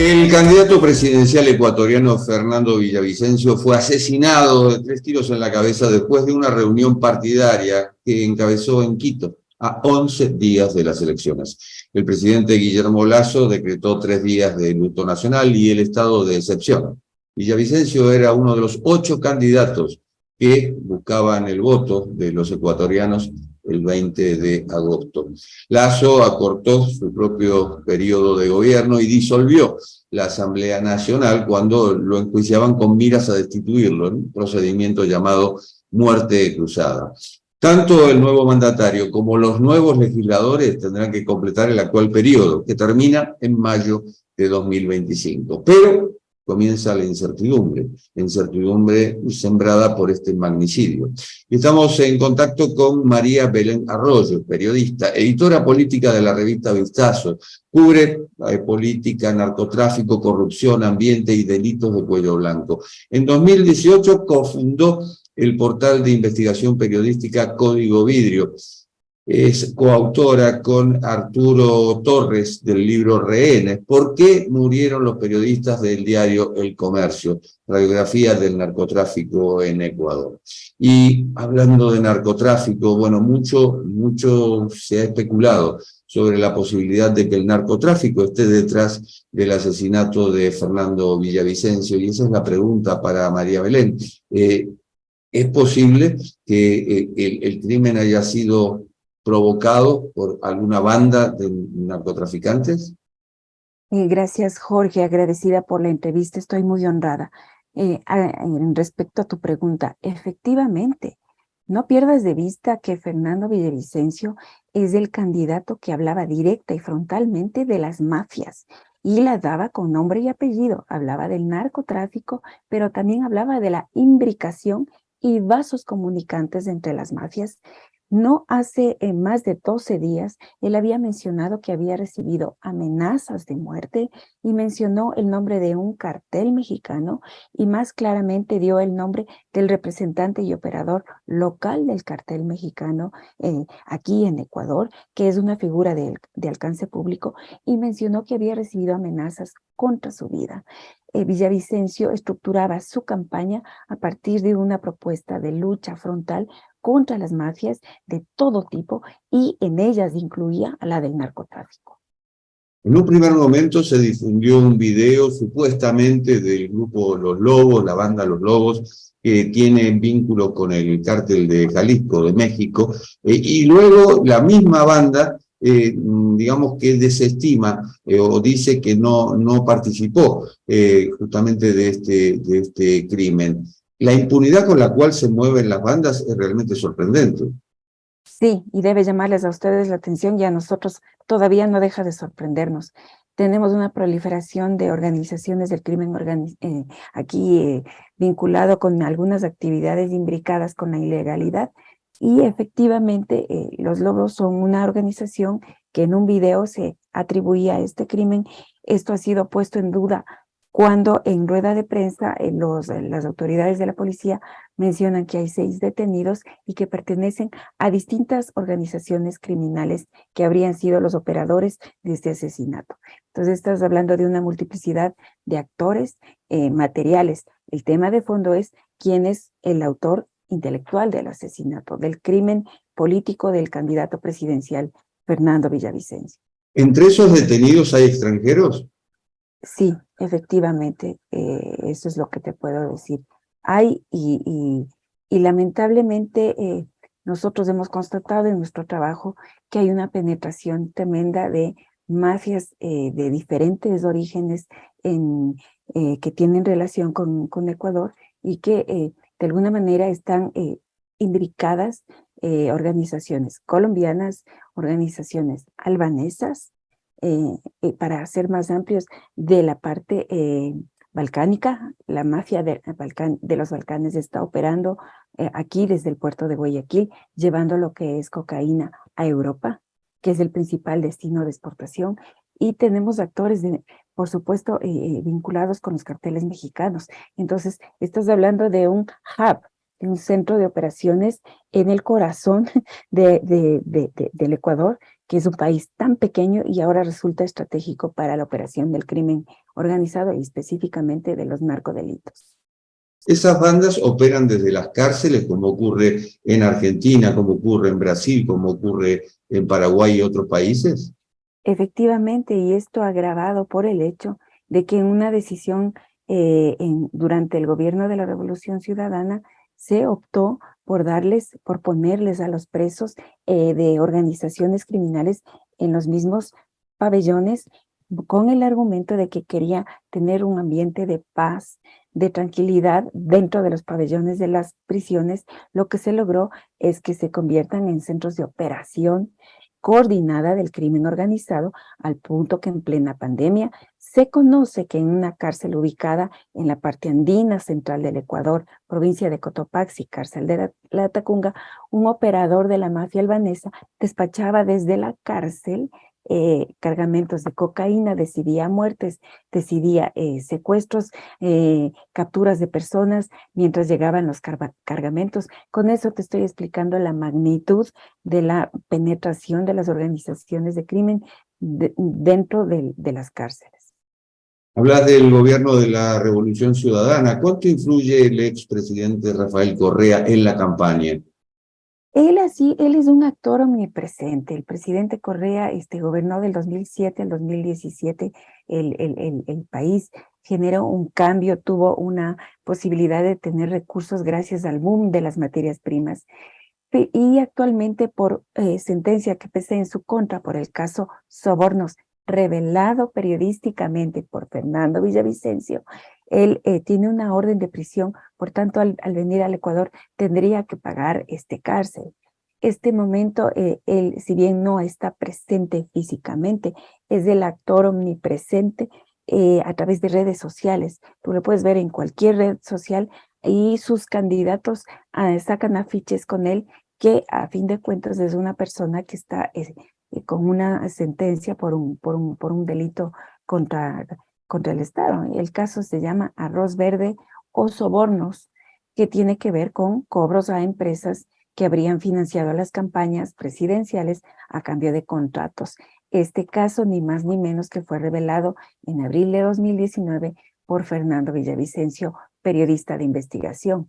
El candidato presidencial ecuatoriano Fernando Villavicencio fue asesinado de 3 tiros en la cabeza después de una reunión partidaria que encabezó en Quito, a 11 días de las elecciones. El presidente Guillermo Lasso decretó 3 días de luto nacional y el estado de excepción. Villavicencio era uno de los 8 candidatos que buscaban el voto de los ecuatorianos el 20 de agosto. Lasso acortó su propio periodo de gobierno y disolvió la Asamblea Nacional cuando lo enjuiciaban con miras a destituirlo, en un procedimiento llamado muerte cruzada. Tanto el nuevo mandatario como los nuevos legisladores tendrán que completar el actual periodo, que termina en mayo de 2025. Pero comienza la incertidumbre sembrada por este magnicidio. Estamos en contacto con María Belén Arroyo, periodista, editora política de la revista Vistazo. Cubre política, narcotráfico, corrupción, ambiente y delitos de cuello blanco. En 2018 cofundó el portal de investigación periodística Código Vidrio. Es coautora con Arturo Torres del libro Rehenes. ¿Por qué murieron los periodistas del diario El Comercio? Radiografía del narcotráfico en Ecuador. Y hablando de narcotráfico, bueno, mucho se ha especulado sobre la posibilidad de que el narcotráfico esté detrás del asesinato de Fernando Villavicencio. Y esa es la pregunta para María Belén. ¿Es posible que el crimen haya sido provocado por alguna banda de narcotraficantes? Gracias, Jorge, agradecida por la entrevista, estoy muy honrada. Respecto a tu pregunta, efectivamente, no pierdas de vista que Fernando Villavicencio es el candidato que hablaba directa y frontalmente de las mafias y las daba con nombre y apellido. Hablaba del narcotráfico, pero también hablaba de la imbricación y vasos comunicantes entre las mafias. No hace más de 12 días, él había mencionado que había recibido amenazas de muerte y mencionó el nombre de un cartel mexicano y más claramente dio el nombre del representante y operador local del cartel mexicano aquí en Ecuador, que es una figura de alcance público, y mencionó que había recibido amenazas contra su vida. Villavicencio estructuraba su campaña a partir de una propuesta de lucha frontal contra las mafias de todo tipo y en ellas incluía a la del narcotráfico. En un primer momento se difundió un video supuestamente del grupo Los Lobos, la banda Los Lobos, que tiene vínculo con el cártel de Jalisco, de México, y luego la misma banda, digamos que desestima o dice que no participó justamente de este crimen. La impunidad con la cual se mueven las bandas es realmente sorprendente. Sí, y debe llamarles a ustedes la atención y a nosotros todavía no deja de sorprendernos. Tenemos una proliferación de organizaciones del crimen aquí vinculado con algunas actividades imbricadas con la ilegalidad y efectivamente los Lobos son una organización que en un video se atribuía a este crimen. Esto ha sido puesto en duda cuando en rueda de prensa las autoridades de la policía mencionan que hay 6 detenidos y que pertenecen a distintas organizaciones criminales que habrían sido los operadores de este asesinato. Entonces estás hablando de una multiplicidad de actores materiales. El tema de fondo es quién es el autor intelectual del asesinato, del crimen político del candidato presidencial Fernando Villavicencio. ¿Entre esos detenidos hay extranjeros? Sí, efectivamente, eso es lo que te puedo decir. Hay y lamentablemente nosotros hemos constatado en nuestro trabajo que hay una penetración tremenda de mafias de diferentes orígenes que tienen relación con Ecuador y que de alguna manera están imbricadas organizaciones colombianas, organizaciones albanesas, para ser más amplios, de la parte balcánica. La mafia de los Balcanes está operando aquí desde el puerto de Guayaquil, llevando lo que es cocaína a Europa, que es el principal destino de exportación. Y tenemos actores, por supuesto, vinculados con los carteles mexicanos. Entonces, estás hablando de un hub, de un centro de operaciones en el corazón del Ecuador, que es un país tan pequeño y ahora resulta estratégico para la operación del crimen organizado y específicamente de los narcodelitos. Esas bandas operan desde las cárceles, como ocurre en Argentina, como ocurre en Brasil, como ocurre en Paraguay y otros países. Efectivamente, y esto agravado por el hecho de que en una decisión durante el gobierno de la Revolución Ciudadana se optó por ponerles a los presos de organizaciones criminales en los mismos pabellones con el argumento de que quería tener un ambiente de paz, de tranquilidad dentro de los pabellones de las prisiones. Lo que se logró es que se conviertan en centros de operación coordinada del crimen organizado, al punto que en plena pandemia se conoce que en una cárcel ubicada en la parte andina central del Ecuador, provincia de Cotopaxi, cárcel de la Tacunga, un operador de la mafia albanesa despachaba desde la cárcel cargamentos de cocaína, decidía muertes, decidía secuestros, capturas de personas mientras llegaban los cargamentos. Con eso te estoy explicando la magnitud de la penetración de las organizaciones de crimen dentro de las cárceles. Hablas del gobierno de la Revolución Ciudadana. ¿Cuánto influye el expresidente Rafael Correa en la campaña? Él es un actor omnipresente. El presidente Correa gobernó del 2007 al 2017 el país, generó un cambio, tuvo una posibilidad de tener recursos gracias al boom de las materias primas. Y actualmente por sentencia que pese en su contra por el caso Sobornos, revelado periodísticamente por Fernando Villavicencio, él tiene una orden de prisión, por tanto al venir al Ecuador tendría que pagar cárcel. Este momento, él, si bien no está presente físicamente, es el actor omnipresente a través de redes sociales. Tú lo puedes ver en cualquier red social y sus candidatos sacan afiches con él, que a fin de cuentas es una persona que está con una sentencia por un delito contra el Estado. El caso se llama Arroz Verde o Sobornos, que tiene que ver con cobros a empresas que habrían financiado las campañas presidenciales a cambio de contratos. Este caso, ni más ni menos, que fue revelado en abril de 2019 por Fernando Villavicencio, periodista de investigación.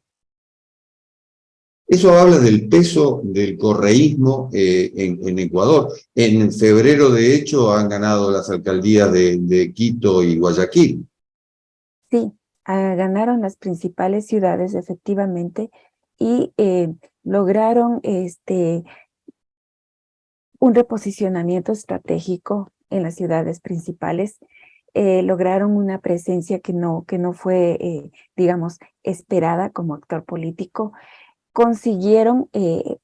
Eso habla del peso del correísmo en Ecuador. En febrero, de hecho, han ganado las alcaldías de Quito y Guayaquil. Sí, ganaron las principales ciudades, efectivamente, y lograron un reposicionamiento estratégico en las ciudades principales. Lograron una presencia que no fue, digamos, esperada como actor político. Consiguieron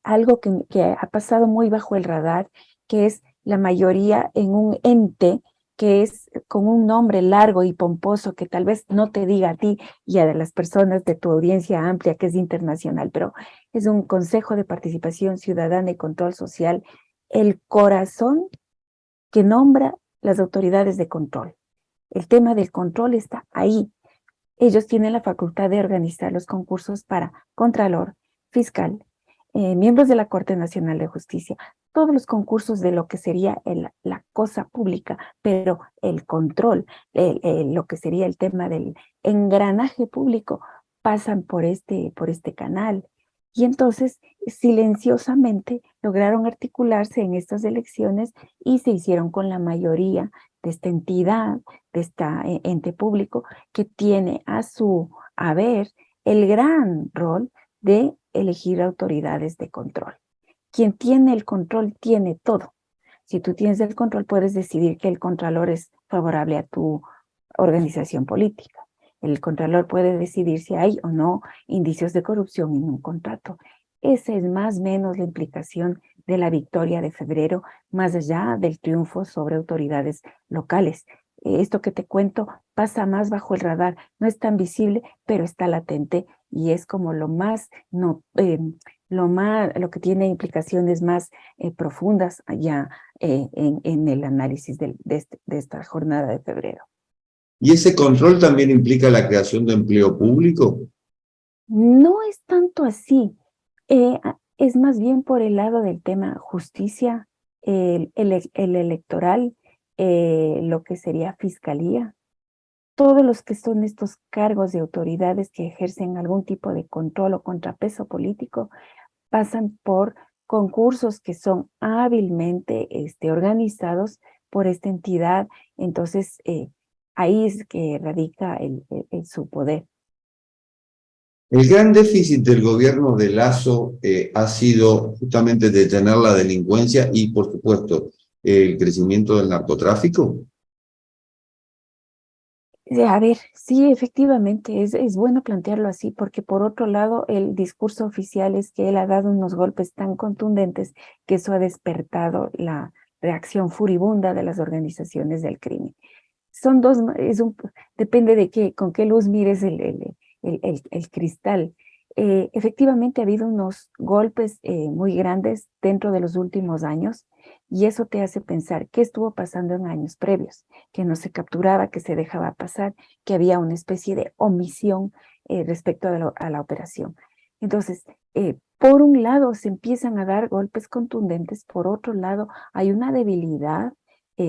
algo que ha pasado muy bajo el radar, que es la mayoría en un ente que es con un nombre largo y pomposo que tal vez no te diga a ti y a las personas de tu audiencia amplia, que es internacional, pero es un Consejo de Participación Ciudadana y Control Social, el corazón que nombra las autoridades de control. El tema del control está ahí. Ellos tienen la facultad de organizar los concursos para contralor, fiscal, miembros de la Corte Nacional de Justicia, todos los concursos de lo que sería la cosa pública, pero el control, lo que sería el tema del engranaje público, pasan por este canal. Y entonces, silenciosamente, lograron articularse en estas elecciones y se hicieron con la mayoría de esta entidad, de este ente público, que tiene a su haber el gran rol de elegir autoridades de control. Quien tiene el control tiene todo. Si tú tienes el control, puedes decidir que el contralor es favorable a tu organización política. El contralor puede decidir si hay o no indicios de corrupción en un contrato. Esa es más o menos la implicación de la victoria de febrero, más allá del triunfo sobre autoridades locales. Esto que te cuento pasa más bajo el radar, no es tan visible, pero está latente y es como lo que tiene implicaciones más profundas allá en el análisis de esta jornada de febrero. ¿Y ese control también implica la creación de empleo público? No es tanto así, es más bien por el lado del tema justicia, el electoral, lo que sería fiscalía, todos los que son estos cargos de autoridades que ejercen algún tipo de control o contrapeso político, pasan por concursos que son hábilmente organizados por esta entidad. Entonces, ahí es que radica su poder. El gran déficit del gobierno de Lasso ha sido justamente detener la delincuencia y, por supuesto, el crecimiento del narcotráfico. A ver, sí, efectivamente, es bueno plantearlo así, porque por otro lado, el discurso oficial es que él ha dado unos golpes tan contundentes que eso ha despertado la reacción furibunda de las organizaciones del crimen. Son dos, depende de con qué luz mires el cristal. Efectivamente ha habido unos golpes muy grandes dentro de los últimos años y eso te hace pensar qué estuvo pasando en años previos, que no se capturaba, que se dejaba pasar, que había una especie de omisión respecto a la operación. Entonces, por un lado se empiezan a dar golpes contundentes, por otro lado hay una debilidad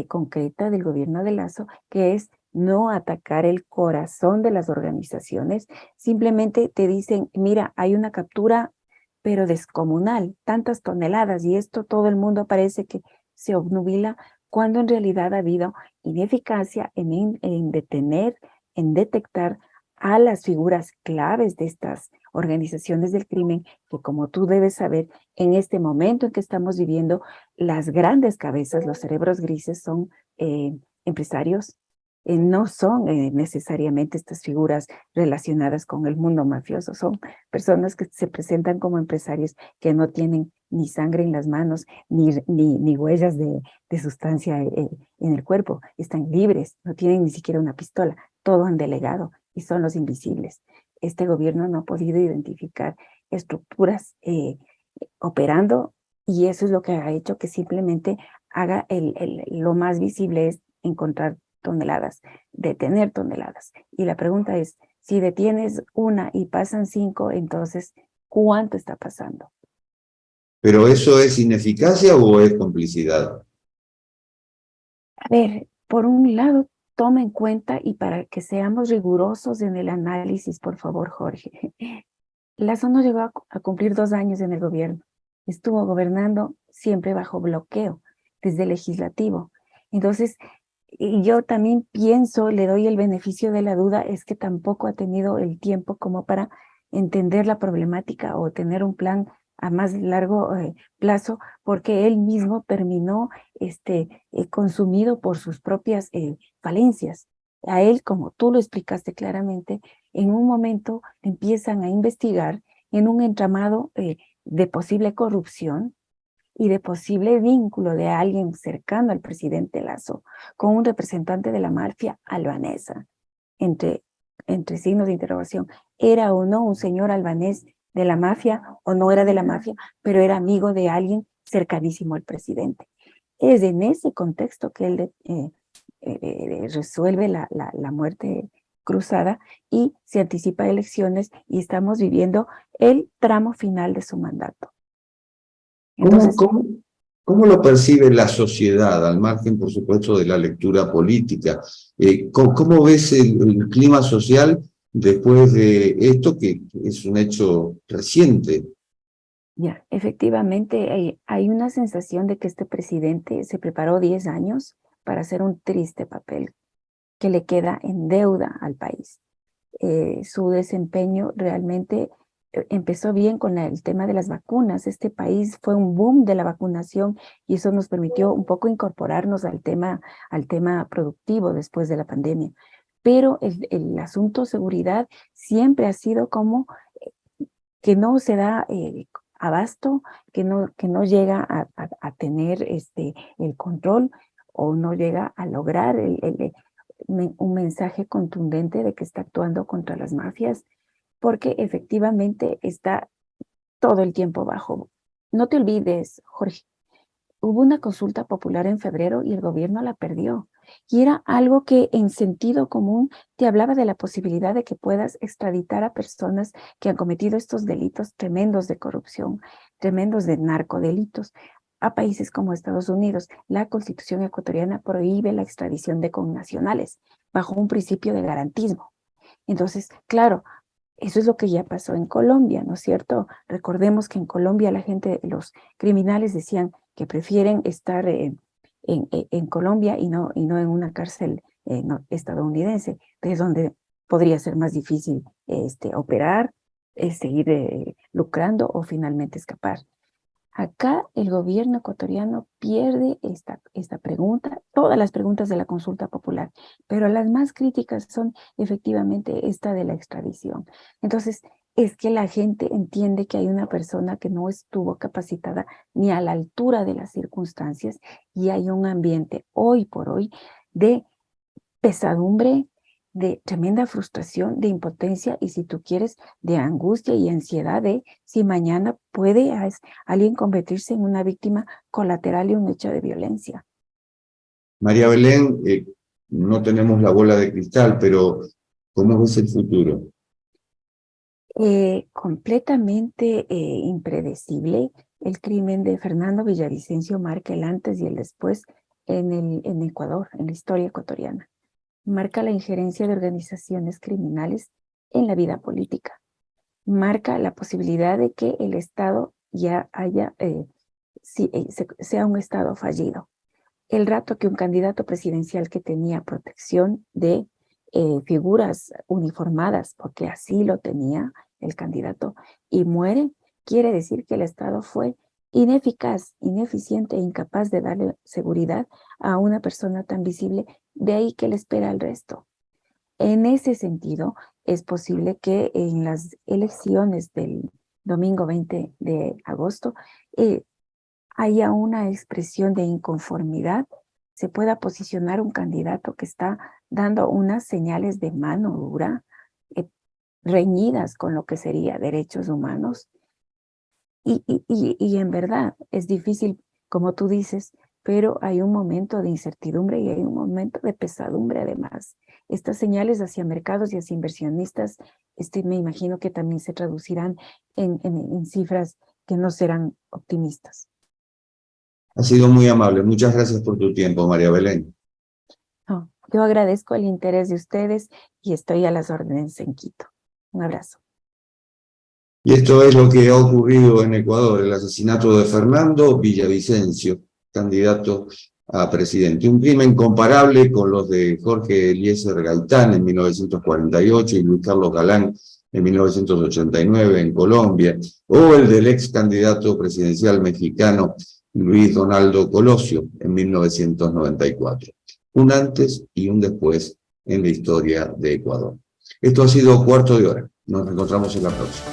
concreta del gobierno de Lasso, que es no atacar el corazón de las organizaciones. Simplemente te dicen, mira, hay una captura, pero descomunal, tantas toneladas, y esto todo el mundo parece que se obnubila, cuando en realidad ha habido ineficacia en detener, en detectar a las figuras claves de estas organizaciones del crimen, que como tú debes saber, en este momento en que estamos viviendo, las grandes cabezas, los cerebros grises son empresarios, no son necesariamente estas figuras relacionadas con el mundo mafioso, son personas que se presentan como empresarios que no tienen ni sangre en las manos, ni huellas de sustancia en el cuerpo, están libres, no tienen ni siquiera una pistola, todo han delegado y son los invisibles. Este gobierno no ha podido identificar estructuras operando y eso es lo que ha hecho que simplemente haga lo más visible es encontrar toneladas, detener toneladas. Y la pregunta es, si detienes una y pasan 5, entonces, ¿cuánto está pasando? ¿Pero eso es ineficacia o es complicidad? A ver, por un lado, toma en cuenta y para que seamos rigurosos en el análisis, por favor, Jorge. Lasso no llegó a cumplir 2 años en el gobierno. Estuvo gobernando siempre bajo bloqueo, desde el legislativo. Entonces, y yo también pienso, le doy el beneficio de la duda, es que tampoco ha tenido el tiempo como para entender la problemática o tener un plan a más largo plazo, porque él mismo terminó consumido por sus propias falencias. A él, como tú lo explicaste claramente, en un momento empiezan a investigar en un entramado de posible corrupción y de posible vínculo de alguien cercano al presidente Lasso con un representante de la mafia albanesa, entre, entre signos de interrogación. ¿Era o no un señor albanés de la mafia o no era de la mafia, pero era amigo de alguien cercanísimo al presidente? Es en ese contexto que él resuelve la muerte cruzada y se anticipa a elecciones y estamos viviendo el tramo final de su mandato. ¿Cómo, Entonces, cómo, cómo lo percibe la sociedad, al margen, por supuesto, de la lectura política? ¿Cómo ves el clima social después de esto, que es un hecho reciente? ya, efectivamente, hay una sensación de que este presidente se preparó 10 años para hacer un triste papel que le queda en deuda al país. Su desempeño realmente empezó bien con el tema de las vacunas. Este país fue un boom de la vacunación y eso nos permitió un poco incorporarnos al tema productivo después de la pandemia. Pero el asunto seguridad siempre ha sido como que no se da abasto, que no llega a tener el control o no llega a lograr un mensaje contundente de que está actuando contra las mafias, porque efectivamente está todo el tiempo bajo. No te olvides, Jorge, hubo una consulta popular en febrero y el gobierno la perdió. Y era algo que en sentido común te hablaba de la posibilidad de que puedas extraditar a personas que han cometido estos delitos tremendos de corrupción, tremendos de narcodelitos, a países como Estados Unidos. La Constitución ecuatoriana prohíbe la extradición de connacionales bajo un principio de garantismo. Entonces, claro, eso es lo que ya pasó en Colombia, ¿no es cierto? Recordemos que en Colombia los criminales decían que prefieren estar en Colombia y no en una cárcel estadounidense, desde donde podría ser más difícil operar, seguir lucrando o finalmente escapar. Acá el gobierno ecuatoriano pierde esta pregunta, todas las preguntas de la consulta popular, pero las más críticas son efectivamente esta de la extradición. Entonces, es que la gente entiende que hay una persona que no estuvo capacitada ni a la altura de las circunstancias y hay un ambiente hoy por hoy de pesadumbre, de tremenda frustración, de impotencia y si tú quieres, de angustia y ansiedad de si mañana puede alguien convertirse en una víctima colateral de un hecho de violencia. María Belén, no tenemos la bola de cristal, pero ¿cómo ves el futuro? Completamente impredecible. El crimen de Fernando Villavicencio marca el antes y el después en Ecuador, en la historia ecuatoriana. Marca la injerencia de organizaciones criminales en la vida política. Marca la posibilidad de que el Estado ya sea un Estado fallido. El rato que un candidato presidencial que tenía protección de figuras uniformadas, porque así lo tenía el candidato, y muere, quiere decir que el Estado fue ineficaz, ineficiente e incapaz de darle seguridad a una persona tan visible, de ahí que le espera al resto. En ese sentido, es posible que en las elecciones del domingo 20 de agosto haya una expresión de inconformidad, se pueda posicionar un candidato que está dando unas señales de mano dura, reñidas con lo que sería derechos humanos. Y en verdad es difícil, como tú dices, pero hay un momento de incertidumbre y hay un momento de pesadumbre además. Estas señales hacia mercados y hacia inversionistas, me imagino que también se traducirán en cifras que no serán optimistas. Ha sido muy amable. Muchas gracias por tu tiempo, María Belén. No, yo agradezco el interés de ustedes y estoy a las órdenes en Quito. Un abrazo. Y esto es lo que ha ocurrido en Ecuador, el asesinato de Fernando Villavicencio, candidato a presidente. Un crimen comparable con los de Jorge Eliezer Gaitán en 1948 y Luis Carlos Galán en 1989 en Colombia, o el del ex candidato presidencial mexicano Luis Donaldo Colosio en 1994. Un antes y un después en la historia de Ecuador. Esto ha sido Cuarto de Hora. Nos encontramos en la próxima.